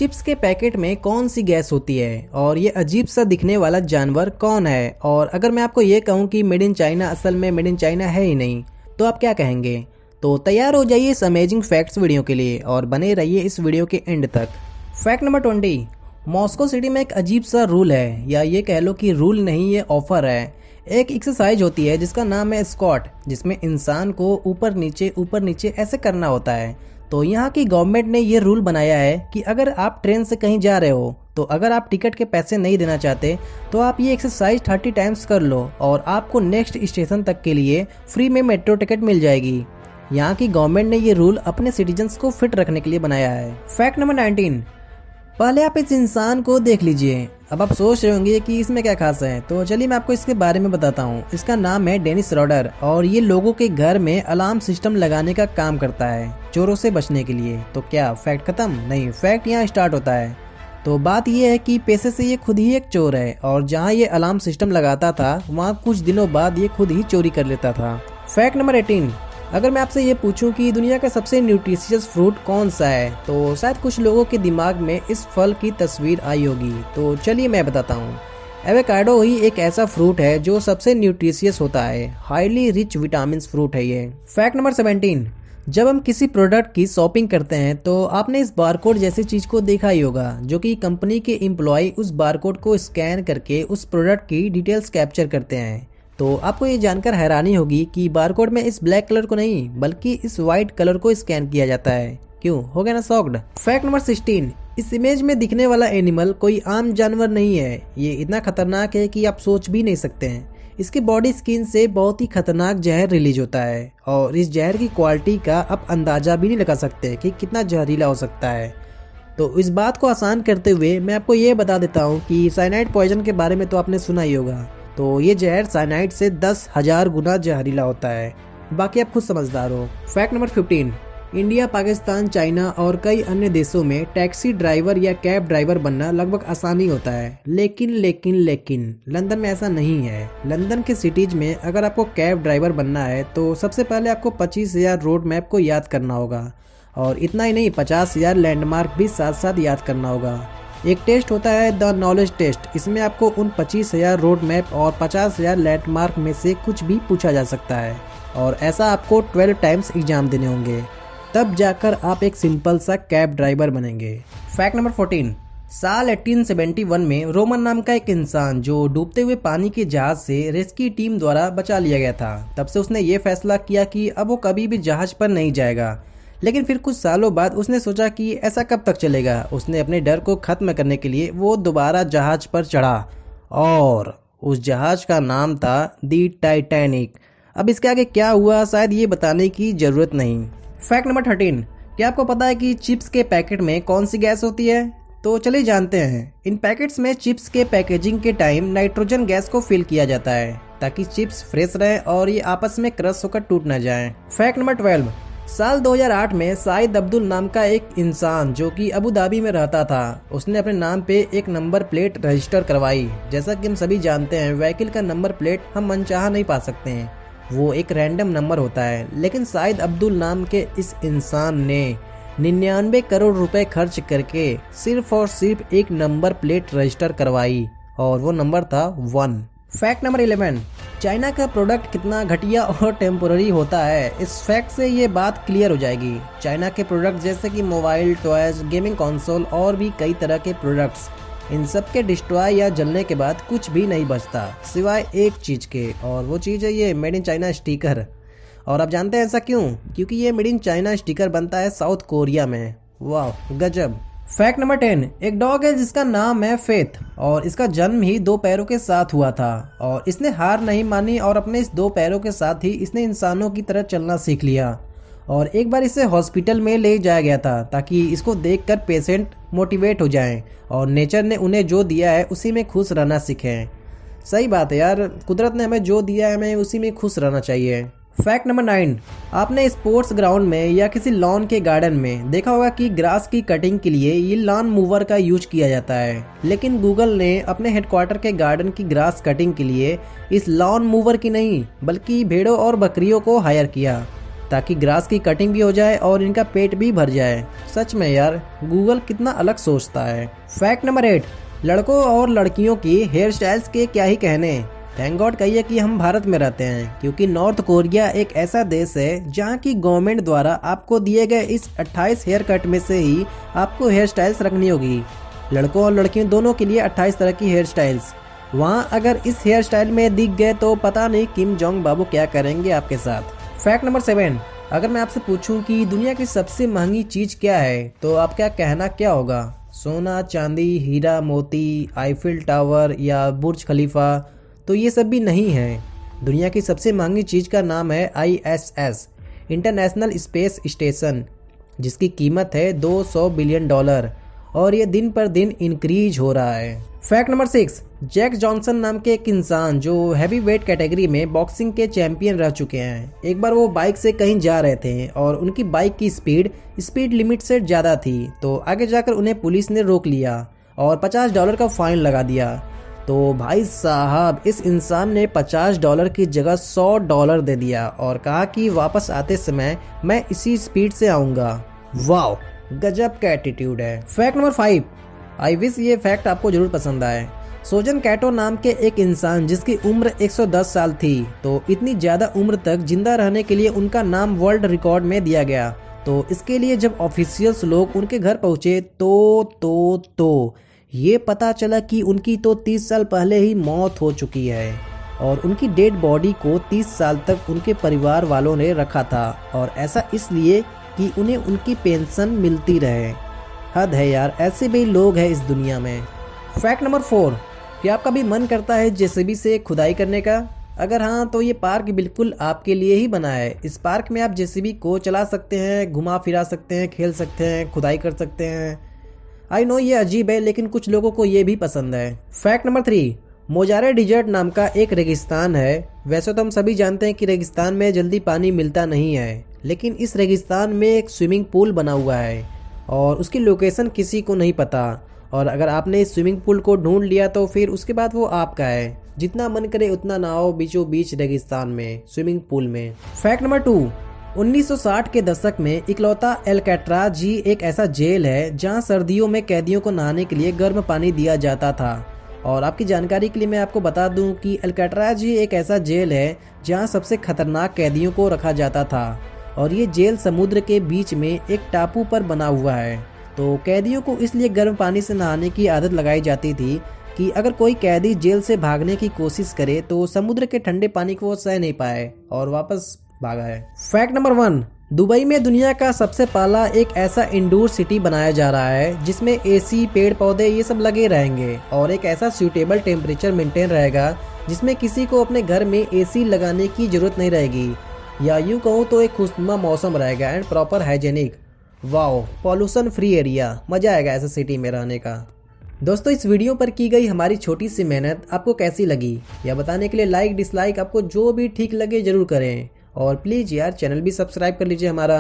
Chips के packet में कौन सी गैस होती है और ये अजीब सा दिखने वाला जानवर कौन है। और अगर मैं आपको ये कहूँ कि मेड इन चाइना असल में मेड इन चाइना है ही नहीं, तो आप क्या कहेंगे। तो तैयार हो जाइए इस अमेजिंग फैक्ट्स वीडियो के लिए और बने रहिए इस वीडियो के एंड तक। फैक्ट नंबर 20, मॉस्को सिटी में एक अजीब सा रूल है, या ये कह लो कि रूल नहीं, ये ऑफर है। एक एक्सरसाइज होती है जिसका नाम है स्क्वाट, जिसमें इंसान को ऊपर नीचे ऐसे करना होता है। तो यहाँ की गवर्नमेंट ने ये रूल बनाया है कि अगर आप ट्रेन से कहीं जा रहे हो, तो अगर आप टिकट के पैसे नहीं देना चाहते तो आप ये एक्सरसाइज 30 टाइम्स कर लो और आपको नेक्स्ट स्टेशन तक के लिए फ्री में मेट्रो टिकट मिल जाएगी। यहाँ की गवर्नमेंट ने ये रूल अपने सिटीजन्स को फिट रखने के लिए बनाया है। फैक्ट नंबर 19, पहले आप इस इंसान को देख लीजिए। अब आप सोच रहे होंगे कि इसमें क्या खास है, तो चलिए मैं आपको इसके बारे में बताता हूँ। इसका नाम है डेनिस रॉडर और ये लोगों के घर में अलार्म सिस्टम लगाने का काम करता है चोरों से बचने के लिए। तो क्या फैक्ट खत्म? नहीं, फैक्ट यहाँ स्टार्ट होता है। तो बात यह है कि पैसे से ये खुद ही एक चोर है और जहाँ ये अलार्म सिस्टम लगाता था वहाँ कुछ दिनों बाद ये खुद ही चोरी कर लेता था। फैक्ट नंबर 18, अगर मैं आपसे ये पूछूं कि दुनिया का सबसे न्यूट्रिशियस फ्रूट कौन सा है, तो शायद कुछ लोगों के दिमाग में इस फल की तस्वीर आई होगी। तो चलिए मैं बताता हूँ। एवोकाडो ही एक ऐसा फ्रूट है जो सबसे न्यूट्रिशियस होता है, हाईली रिच विटामिन फ्रूट है ये। फैक्ट नंबर 17, जब हम किसी प्रोडक्ट की शॉपिंग करते हैं तो आपने इस बारकोड जैसी चीज को देखा ही होगा, जो कि कंपनी के एम्प्लॉय उस बारकोड को स्कैन करके उस प्रोडक्ट की डिटेल्स कैप्चर करते हैं। तो आपको ये जानकर हैरानी होगी कि बारकोड में इस ब्लैक कलर को नहीं बल्कि इस वाइट कलर को स्कैन किया जाता है। क्यों, हो गया ना शॉक्ड। फैक्ट नंबर 16, इस इमेज में दिखने वाला एनिमल कोई आम जानवर नहीं है। ये इतना खतरनाक है कि आप सोच भी नहीं सकते हैं। इसके बॉडी स्किन से बहुत ही खतरनाक जहर रिलीज होता है और इस जहर की क्वालिटी का आप अंदाजा भी नहीं लगा सकते कि कितना जहरीला हो सकता है। तो इस बात को आसान करते हुए मैं आपको ये बता देता हूँ कि साइनाइड पॉइजन के बारे में तो आपने सुना ही होगा। तो ये जहर साइनाइड से 10,000 गुना जहरीला होता है। बाकी आप खुद समझदार हो। Fact number 15, India, Pakistan, China और कई अन्य देशों में टैक्सी ड्राइवर या कैब ड्राइवर बनना लगभग आसानी होता है, लेकिन लंदन में ऐसा नहीं है। लंदन के सिटीज में अगर आपको कैब ड्राइवर बनना है तो सबसे पहले आपको 25,000 रोड मैप को याद करना होगा और इतना ही नहीं, 50,000 लैंडमार्क भी साथ साथ याद करना होगा। एक टेस्ट होता है द नॉलेज टेस्ट, इसमें आपको उन 25,000 रोड मैप और 50,000 लैंडमार्क में से कुछ भी पूछा जा सकता है और ऐसा आपको 12 टाइम्स एग्जाम देने होंगे, तब जाकर आप एक सिंपल सा कैब ड्राइवर बनेंगे। फैक्ट नंबर 14, साल 1871 में रोमन नाम का एक इंसान जो डूबते हुए पानी के जहाज से रेस्क्यू टीम द्वारा बचा लिया गया था, तब से उसने ये फैसला किया कि अब वो कभी भी जहाज पर नहीं जाएगा। लेकिन फिर कुछ सालों बाद उसने सोचा कि ऐसा कब तक चलेगा। उसने अपने डर को खत्म करने के लिए वो दोबारा जहाज पर चढ़ा और उस जहाज का नाम था दी टाइटैनिक। अब इसके आगे क्या हुआ शायद ये बताने की जरूरत नहीं। फैक्ट नंबर 13, क्या आपको पता है कि चिप्स के पैकेट में कौन सी गैस होती है? तो चलिए जानते हैं। इन पैकेट्स में चिप्स के पैकेजिंग के टाइम नाइट्रोजन गैस को फिल किया जाता है ताकि चिप्स फ्रेश रहे और ये आपस में क्रश होकर टूट न जाए। फैक्ट नंबर 12, साल 2008 में साइद अब्दुल नाम का एक इंसान जो कि अबू धाबी में रहता था, उसने अपने नाम पे एक नंबर प्लेट रजिस्टर करवाई। जैसा कि हम सभी जानते हैं, व्हीकल का नंबर प्लेट हम मनचाहा नहीं पा सकते हैं, वो एक रैंडम नंबर होता है। लेकिन साइद अब्दुल नाम के इस इंसान ने 99 करोड़ रुपए खर्च करके सिर्फ और सिर्फ एक नंबर प्लेट रजिस्टर करवाई और वो नंबर था 1। फैक्ट नंबर 11, चाइना का प्रोडक्ट कितना घटिया और टेम्पोररी होता है। इस फैक्ट से ये बात क्लियर हो जाएगी। चाइना के प्रोडक्ट जैसे कि मोबाइल, टॉयज, गेमिंग कंसोल और भी कई तरह के प्रोडक्ट्स, इन सब के डिस्ट्रॉय या जलने के बाद कुछ भी नहीं बचता सिवाय एक चीज के, और वो चीज है ये मेड इन चाइना स्टिकर। और आप जानते हैं ऐसा क्यों? क्योंकि ये मेड इन चाइना स्टिकर बनता है साउथ कोरिया में। वाह गजब। फैक्ट नंबर 10, एक डॉग है जिसका नाम है फेथ और इसका जन्म ही 2 पैरों के साथ हुआ था और इसने हार नहीं मानी और अपने इस 2 पैरों के साथ ही इसने इंसानों की तरह चलना सीख लिया। और एक बार इसे हॉस्पिटल में ले जाया गया था ताकि इसको देखकर पेशेंट मोटिवेट हो जाएं और नेचर ने उन्हें जो दिया है उसी में खुश रहना सीखें। सही बात है यार, कुदरत ने हमें जो दिया है हमें उसी में खुश रहना चाहिए। फैक्ट नंबर 9, आपने स्पोर्ट्स ग्राउंड में या किसी लॉन के गार्डन में देखा होगा कि ग्रास की कटिंग के लिए ये लॉन मूवर का यूज किया जाता है। लेकिन गूगल ने अपने हेडक्वार्टर के गार्डन की ग्रास कटिंग के लिए इस लॉन मूवर की नहीं बल्कि भेड़ों और बकरियों को हायर किया ताकि ग्रास की कटिंग भी हो जाए और इनका पेट भी भर जाए। सच में यार, गूगल कितना अलग सोचता है। फैक्ट नंबर 8, लड़कों और लड़कियों की हेयर स्टाइल्स के क्या ही कहने। थैंक गॉड कहिए कि हम भारत में रहते हैं, क्योंकि नॉर्थ कोरिया एक ऐसा देश है जहां की गवर्नमेंट द्वारा आपको दिए गए इस 28 हेयर कट में से ही आपको हेयर स्टाइल्स रखनी होगी। लड़कों और लड़कियों दोनों के लिए 28 तरह की हेयर स्टाइल्स। वहाँ अगर इस हेयर स्टाइल में दिख गए तो पता नहीं किम जोंग बाबू क्या करेंगे आपके साथ। फैक्ट नंबर 7, अगर मैं आपसे पूछूं कि दुनिया की सबसे महंगी चीज क्या है तो आप क्या कहना क्या होगा? सोना, चांदी, हीरा मोती, आईफिल टावर या बुर्ज खलीफा? तो ये सब भी नहीं है। दुनिया की सबसे महंगी चीज का नाम है ISS, इंटरनेशनल स्पेस स्टेशन, जिसकी कीमत है $200 बिलियन और ये दिन पर दिन इंक्रीज हो रहा है। फैक्ट नंबर 6, जैक जॉनसन नाम के एक इंसान जो हैवी वेट कैटेगरी में बॉक्सिंग के चैंपियन रह चुके हैं, एक बार वो बाइक से कहीं जा रहे थे और उनकी बाइक की स्पीड लिमिट से ज़्यादा थी, तो आगे जाकर उन्हें पुलिस ने रोक लिया और $50 का फाइन लगा दिया। तो भाई साहब, इस इंसान ने $50 की जगह $100 दे दिया और कहा कि वापस आते समय मैं इसी स्पीड से आऊँगा। वाह, गजब का एटीट्यूड है। फैक्ट नंबर 5, आई विश ये फैक्ट आपको जरूर पसंद आए। सोजन कैटो नाम के एक इंसान जिसकी उम्र 110 साल थी, तो इतनी ज़्यादा उम्र तक जिंदा रहने के लिए उनका नाम वर्ल्ड रिकॉर्ड में दिया गया। तो इसके लिए जब ऑफिशियल्स लोग उनके घर पहुंचे तो ये पता चला कि उनकी तो 30 साल पहले ही मौत हो चुकी है और उनकी डेड बॉडी को 30 साल तक उनके परिवार वालों ने रखा था, और ऐसा इसलिए कि उन्हें उनकी पेंशन मिलती रहे। हद है यार, ऐसे भी लोग हैं इस दुनिया में। फैक्ट नंबर 4, क्या आपका भी मन करता है जेसीबी से खुदाई करने का? अगर हाँ तो ये पार्क बिल्कुल आपके लिए ही बना है। इस पार्क में आप जेसीबी को चला सकते हैं, घुमा फिरा सकते हैं, खेल सकते हैं, खुदाई कर सकते हैं। आई नो ये अजीब है, लेकिन कुछ लोगों को ये भी पसंद है। फैक्ट नंबर 3, मोजारे डिजर्ट नाम का एक रेगिस्तान है। वैसे तो हम सभी जानते हैं कि रेगिस्तान में जल्दी पानी मिलता नहीं है, लेकिन इस रेगिस्तान में एक स्विमिंग पूल बना हुआ है और उसकी लोकेशन किसी को नहीं पता। और अगर आपने इस स्विमिंग पूल को ढूंढ लिया तो फिर उसके बाद वो आपका है। जितना मन करे उतना नहाओ बीचों बीच रेगिस्तान में, स्विमिंग पूल में। फैक्ट नंबर 2, 1960 के दशक में इकलौता एल्कैट्राज ही एक ऐसा जेल है जहां सर्दियों में कैदियों को नहाने के लिए गर्म पानी दिया जाता था। और आपकी जानकारी के लिए मैं आपको बता दूं कि एल्कैट्राज ही एक ऐसा जेल है जहां सबसे खतरनाक कैदियों को रखा जाता था, और ये जेल समुद्र के बीच में एक टापू पर बना हुआ है। तो कैदियों को इसलिए गर्म पानी से नहाने की आदत लगाई जाती थी कि अगर कोई कैदी जेल से भागने की कोशिश करे तो समुद्र के ठंडे पानी को वो सह नहीं पाए और वापस भागा है। फैक्ट नंबर 1, दुबई में दुनिया का सबसे पहला एक ऐसा इंडोर सिटी बनाया जा रहा है जिसमें AC, पेड़ पौधे ये सब लगे रहेंगे और एक ऐसा सूटेबल टेम्परेचर मेंटेन रहेगा जिसमें किसी को अपने घर में AC लगाने की जरूरत नहीं रहेगी, या यूँ कहूँ तो एक खुशनुमा मौसम रहेगा and proper hygienic. Wow, pollution free area, मज़ा आएगा ऐसा सिटी में रहने का। दोस्तों, इस वीडियो पर की गई हमारी छोटी सी मेहनत आपको कैसी लगी यह बताने के लिए लाइक डिसलाइक आपको जो भी ठीक लगे जरूर करें, और प्लीज़ यार चैनल भी सब्सक्राइब कर लीजिए हमारा।